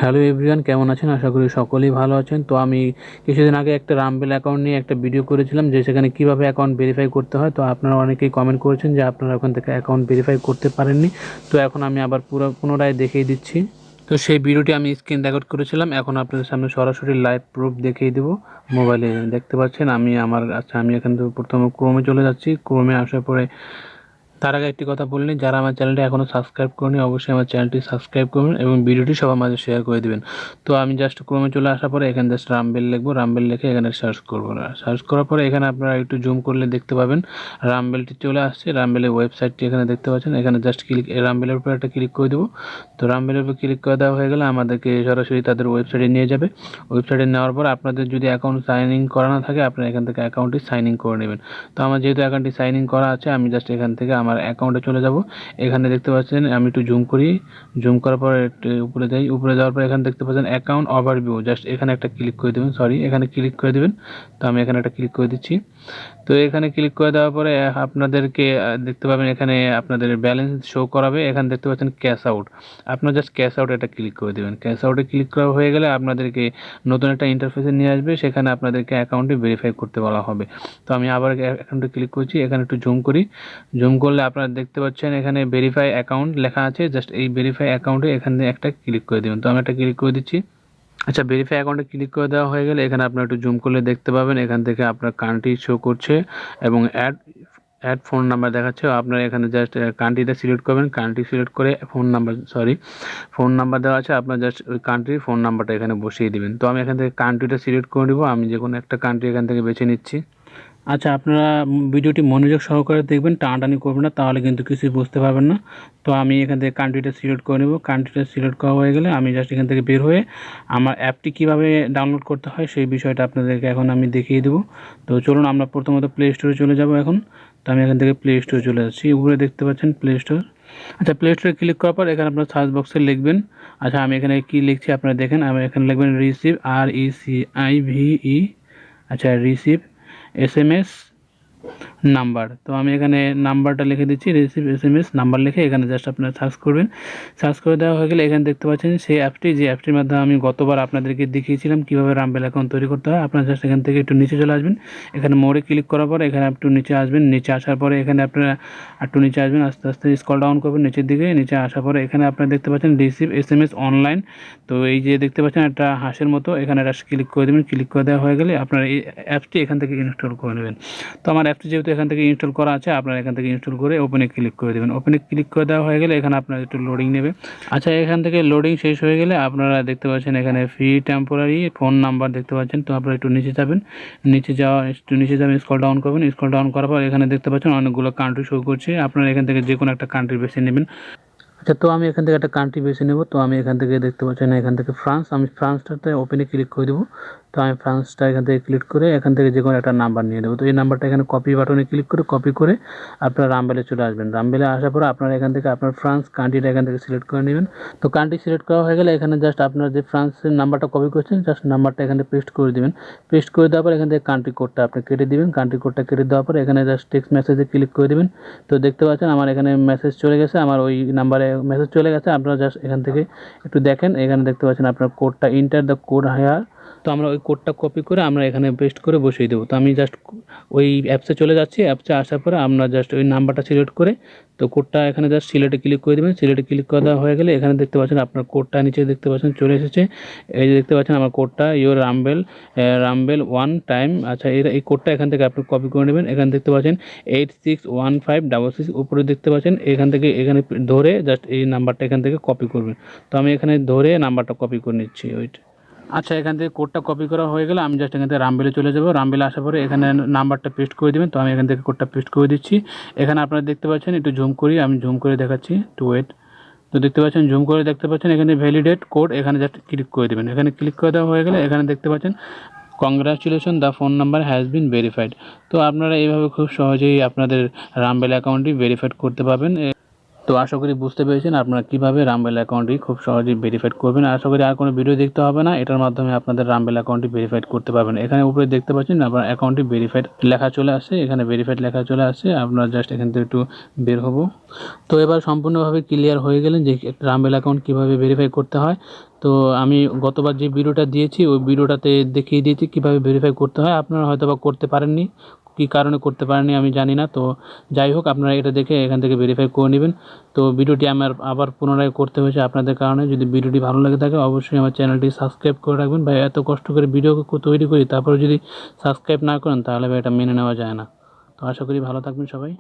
Hello everyone, কেমন আছেন? আশা করি সকলেই ভালো আছেন। তো আমি কিছুদিন আগে একটা রামবেল অ্যাকাউন্ট নিয়ে একটা ভিডিও করেছিলাম যে সেখানে কীভাবে অ্যাকাউন্ট ভেরিফাই করতে হয়। তো আপনারা অনেকেই কমেন্ট করেছেন যে আপনারা ওখান থেকে অ্যাকাউন্ট ভেরিফাই করতে পারেননি। তো এখন আমি আবার পুনরায় দেখিয়ে দিচ্ছি। তো সেই ভিডিওটি আমি স্ক্রিন রেকর্ড করেছিলাম, এখন আপনাদের সামনে সরাসরি লাইভ প্রুফ দেখিয়ে দেবো। মোবাইলে দেখতে পাচ্ছেন আমি আমি এখান থেকে প্রথমে ক্রোমে চলে যাচ্ছি। ক্রোমে আসার পরে তার আগে একটি কথা বলে নিই, যারা আমার চ্যানেলটি এখনও সাবস্ক্রাইব করেনি অবশ্যই আমার চ্যানেলটি সাবস্ক্রাইব করবেন এবং ভিডিওটি সবার মাঝে শেয়ার করে দেবেন। তো আমি জাস্ট ক্রমে চলে আসার পরে এখানে জাস্ট রামবেল লিখবো, রামবেল লিখে এখানে সার্চ করবো। সার্চ করার পরে এখানে আপনারা একটু জুম করলে দেখতে পাবেন রামবেলটি চলে আসছে। রামবেলের ওয়েবসাইটটি এখানে দেখতে পাচ্ছেন। এখানে জাস্ট রামবেলের উপর একটা ক্লিক করে দেবো। তো রামবেলের উপর ক্লিক করে দেওয়া হয়ে গেলে আমাদেরকে সরাসরি তাদের ওয়েবসাইটে নিয়ে যাবে। ওয়েবসাইটে নেওয়ার পর আপনাদের যদি অ্যাকাউন্ট সাইন ইন করা না থাকে আপনারা এখান থেকে অ্যাকাউন্টটি সাইন ইন করে নেবেন। তো আমার যেহেতু অ্যাকাউন্টটি সাইন ইন করা আছে আমি জাস্ট এখান থেকে আমার অ্যাকাউন্টে চলে যাব। এখানে দেখতে পাচ্ছেন আমি একটু জুম করি, জুম করার পর উপরে যাই। উপরে যাওয়ার পর এখানে দেখতে পাচ্ছেন অ্যাকাউন্ট ওভারভিউ, জাস্ট এখানে একটা ক্লিক করে দেবেন। এখানে ক্লিক করে দেবেন। তো আমি এখানে একটা ক্লিক করে দিচ্ছি। তো এখানে ক্লিক করে দেওয়ার পরে আপনাদেরকে দেখতে পাবেন এখানে আপনাদের ব্যালেন্স শো করাবে। এখানে দেখতে পাচ্ছেন ক্যাশ আউট, আপনারা জাস্ট ক্যাশ আউট এটা ক্লিক করে দেবেন। ক্যাশ আউটে ক্লিক করা হয়ে গেলে আপনাদেরকে নতুন একটা ইন্টারফেসে নিয়ে আসবে, সেখানে আপনাদেরকে অ্যাকাউন্টটি ভেরিফাই করতে বলা হবে। তো আমি আবার অ্যাকাউন্টে ক্লিক করছি, এখানে একটু জুম করি। জুম করলে আপনারা দেখতে পাচ্ছেন এখানে ভেরিফাই অ্যাকাউন্ট লেখা আছে, জাস্ট এই ভেরিফাই অ্যাকাউন্টে এখানে একটা ক্লিক করে দেবেন। তো আমি একটা ক্লিক করে দিচ্ছি। আচ্ছা, ভেরিফাই অ্যাকাউন্টে ক্লিক করে দেওয়া হয়ে গেলে এখানে আপনারা একটু জুম করলে দেখতে পাবেন এখান থেকে আপনার কান্ট্রি শো করছে এবং অ্যাড ফোন নাম্বার দেখাচ্ছে। আপনারা এখানে জাস্ট কান্ট্রিটা সিলেক্ট করবেন, কান্ট্রি সিলেক্ট করে ফোন নাম্বার দেওয়া আছে, আপনার জাস্ট ওই কান্ট্রির ফোন নাম্বারটা এখানে বসিয়ে দেবেন। তো আমি এখান থেকে কান্ট্রিটা সিলেক্ট করে নেব, আমি যে কোনো একটা কান্ট্রি এখান থেকে বেছে নিচ্ছি। আচ্ছা, আপনারা ভিডিওটি মনোযোগ সহকারে দেখবেন, টানাটানি করবেন না, তাহলে কিন্তু কিছুই বুঝতে পারবেন না। তো আমি এখান থেকে কান্ট্রিটা সিলেক্ট করে নেব। কান্ট্রিটা সিলেক্ট করা হয়ে গেলে আমি জাস্ট এখান থেকে বের হয়ে আমার অ্যাপটি কীভাবে ডাউনলোড করতে হয় সেই বিষয়টা আপনাদেরকে এখন আমি দেখিয়ে দেবো। তো চলুন আমরা প্রথমত প্লে স্টোরে চলে যাব এখন। তো আমি এখান থেকে প্লে স্টোরে চলে যাচ্ছি। উপরে দেখতে পাচ্ছেন প্লে স্টোর। আচ্ছা, প্লে স্টোরে ক্লিক করার পর এখানে আপনার সার্চ বক্সে লিখবেন। আচ্ছা, আমি এখানে কী লিখছি আপনারা দেখেন। আমি এখানে লিখবেন রিসিভ, RECIVE। আচ্ছা, রিসিভ SMS নাম্বার। তো আমি এখানে নাম্বারটা লিখে দিচ্ছি, রিসিভ SMS নাম্বার লিখে এখানে জাস্ট আপনারা সার্চ করবেন। সার্চ করে দেওয়া হয়ে গেলে এখানে দেখতে পাচ্ছেন সেই অ্যাপটি, যে অ্যাপটির মাধ্যমে আমি গতবার আপনাদেরকে দেখিয়েছিলাম কীভাবে রামবেল অ্যাকাউন্ট তৈরি করতে হয়। আপনারা জাস্ট এখান থেকে একটু নিচে চলে আসবেন। এখানে মোড়ে ক্লিক করার পরে এখানে একটু নিচে আসবেন। নিচে আসার পরে এখানে আপনারা একটু নিচে আসবেন, আস্তে আস্তে স্ক্রল ডাউন করবেন নিচের দিকে। নিচে আসার পরে এখানে আপনারা দেখতে পাচ্ছেন রিসিভ SMS অনলাইন। তো এই যে দেখতে পাচ্ছেন একটা হাঁসের মতো, এখানে একটা ক্লিক করে দেবেন। ক্লিক করে দেওয়া হয়ে গেলে আপনারা এই অ্যাপটি এখান থেকে ইনস্টল করে নেবেন। তো আমার অ্যাপটি যেহেতু এখান থেকে ইনস্টল করা আছে, আপনারা এখান থেকে ইনস্টল করে ওপেনে ক্লিক করে দেবেন। ওপেনে ক্লিক করে দেওয়া হয়ে গেলে এখানে আপনার একটু লোডিং নেবে। আচ্ছা, এখান থেকে লোডিং শেষ হয়ে গেলে আপনারা দেখতে পাচ্ছেন এখানে ফ্রি টেম্পোরারি ফোন নাম্বার দেখতে পাচ্ছেন। তো আপনারা একটু নিচে যাবেন, স্ক্রল ডাউন করবেন। স্ক্রল ডাউন করার পর এখানে দেখতে পাচ্ছেন অনেকগুলো কান্ট্রি শো করছে। আপনারা এখান থেকে যে কোনো একটা কান্ট্রি বেছে নেবেন। আচ্ছা, তো আমি এখান থেকে একটা কান্ট্রি বেছে নেব। তো আমি এখান থেকে দেখতে পাচ্ছেন এখান থেকে ফ্রান্স, আমি ফ্রান্সটাতে ওপেনে ক্লিক করে দেবো। তো আমি ফ্রান্সটা এখান থেকে ক্লিক করে এখান থেকে যে কোনো একটা নাম্বার নিয়ে নেবো। তো এই নাম্বারটা এখানে কপি বাটনে ক্লিক করে কপি করে আপনার রামবেলে চলে আসবেন। রামবেলে আসার পরে আপনারা এখান থেকে আপনার ফ্রান্স কান্ট্রিটা এখান থেকে সিলেক্ট করে নেবেন। তো কান্ট্রি সিলেক্ট করা হয়ে গেলে এখানে জাস্ট আপনার যে ফ্রান্সের নাম্বারটা কপি করছেন জাস্ট নাম্বারটা এখানে পেস্ট করে দেবেন। পেস্ট করে দেওয়ার পর এখান থেকে কান্ট্রি কোডটা আপনি কেটে দেবেন। কান্ট্রি কোডটা কেটে দেওয়ার পর এখানে জাস্ট টেক্সট মেসেজে ক্লিক করে দেবেন। তো দেখতে পাচ্ছেন আমার এখানে মেসেজ চলে গেছে, আমার ওই নাম্বারে মেসেজ চলে গেছে। আপনারা জাস্ট এখান থেকে একটু দেখেন, এখানে দেখতে পাচ্ছেন আপনার কোডটা ইন্টার দ্য কোড হায়ার। তো আমরা ওই কোডটা কপি করে আমরা এখানে পেস্ট করে বসিয়ে দেবো। তো আমি জাস্ট ওই অ্যাপসে চলে যাচ্ছি। অ্যাপসে আসার পরে আমরা জাস্ট ওই নাম্বারটা সিলেক্ট করে তো কোডটা এখানে জাস্ট সিলেক্টে ক্লিক করে দেবেন। সিলেক্টে ক্লিক করে দেওয়া হয়ে গেলে এখানে দেখতে পাচ্ছেন আপনার কোডটা নিচে দেখতে পাচ্ছেন চলে এসেছে। এই যে দেখতে পাচ্ছেন আমার কোডটা ইউর রামবেল 1 টাইম। আচ্ছা, এই কোডটা এখান থেকে আপনি কপি করে নেবেন। এখানে দেখতে পাচ্ছেন 861566 উপরে দেখতে পাচ্ছেন, এখান থেকে এখানে ধরে জাস্ট এই নাম্বারটা এখান থেকে কপি করবেন। তো আমি এখানে ধরে নাম্বারটা কপি করে নিচ্ছি ওইটা। আচ্ছা, এখান থেকে কোডটা কপি করা হয়ে গেলে আমি জাস্ট এখান থেকে রামবেলে চলে যাব। রামবেলে আসার পরে এখানে নাম্বারটা পেস্ট করে দেবেন। তো আমি এখান থেকে কোডটা পেস্ট করে দিচ্ছি। এখানে আপনারা দেখতে পাচ্ছেন, একটু জুম করি, আমি জুম করে দেখাচ্ছি, টু ওয়েট। তো দেখতে পাচ্ছেন জুম করে দেখতে পাচ্ছেন এখানে ভ্যালিডেট কোড, এখানে জাস্ট ক্লিক করে দেবেন। এখানে ক্লিক করে দেওয়া হয়ে গেলে এখানে দেখতে পাচ্ছেন congratulation, the phone number has been verified. তো আপনারা এইভাবে খুব সহজেই আপনাদের রামবেল অ্যাকাউন্টটি ভেরিফাইড করতে পারবেন। তো আশা করি বুঝতে পেরেছেন আপনারা কীভাবে রামবেল অ্যাকাউন্টটি খুব সহজেই ভেরিফাইড করবেন। আশা করি আর কোনো ভিডিও দেখতে হবে না, এটার মাধ্যমে আপনাদের রামবেল অ্যাকাউন্টটি ভেরিফাইড করতে পারবেন। এখানে উপরে দেখতে পাচ্ছেন আপনার অ্যাকাউন্টটি ভেরিফাইড লেখা চলে আসছে, এখানে ভেরিফাইড লেখা চলে আসছে। আপনারা জাস্ট এখান থেকে একটু বের হবো। তো এবার সম্পূর্ণভাবে ক্লিয়ার হয়ে গেলেন যে রামবেল অ্যাকাউন্ট কীভাবে ভেরিফাই করতে হয়। তো তো আমি গতবার যে ভিডিওটা দিয়েছি ওই ভিডিওটাতে দেখিয়ে দিয়েছি কীভাবে ভেরিফাই করতে হয়। আপনারা হয়তো বা করতে পারেননি, কী কারণে করতে পারেননি আমি জানি না। তো যাই হোক, আপনারা এটা দেখে এখান থেকে ভেরিফাই করে নেবেন। তো ভিডিওটি আমার আবার পুনরায় করতে হয়েছে আপনাদের কারণে। যদি ভিডিওটি ভালো লেগে থাকে অবশ্যই আমার চ্যানেলটি সাবস্ক্রাইব করে রাখবেন। ভাই এত কষ্ট করে ভিডিও তৈরি করি তারপরে যদি সাবস্ক্রাইব না করেন তাহলে ভাই এটা মেনে নেওয়া যায় না। তো আশা করি ভালো থাকবেন সবাই।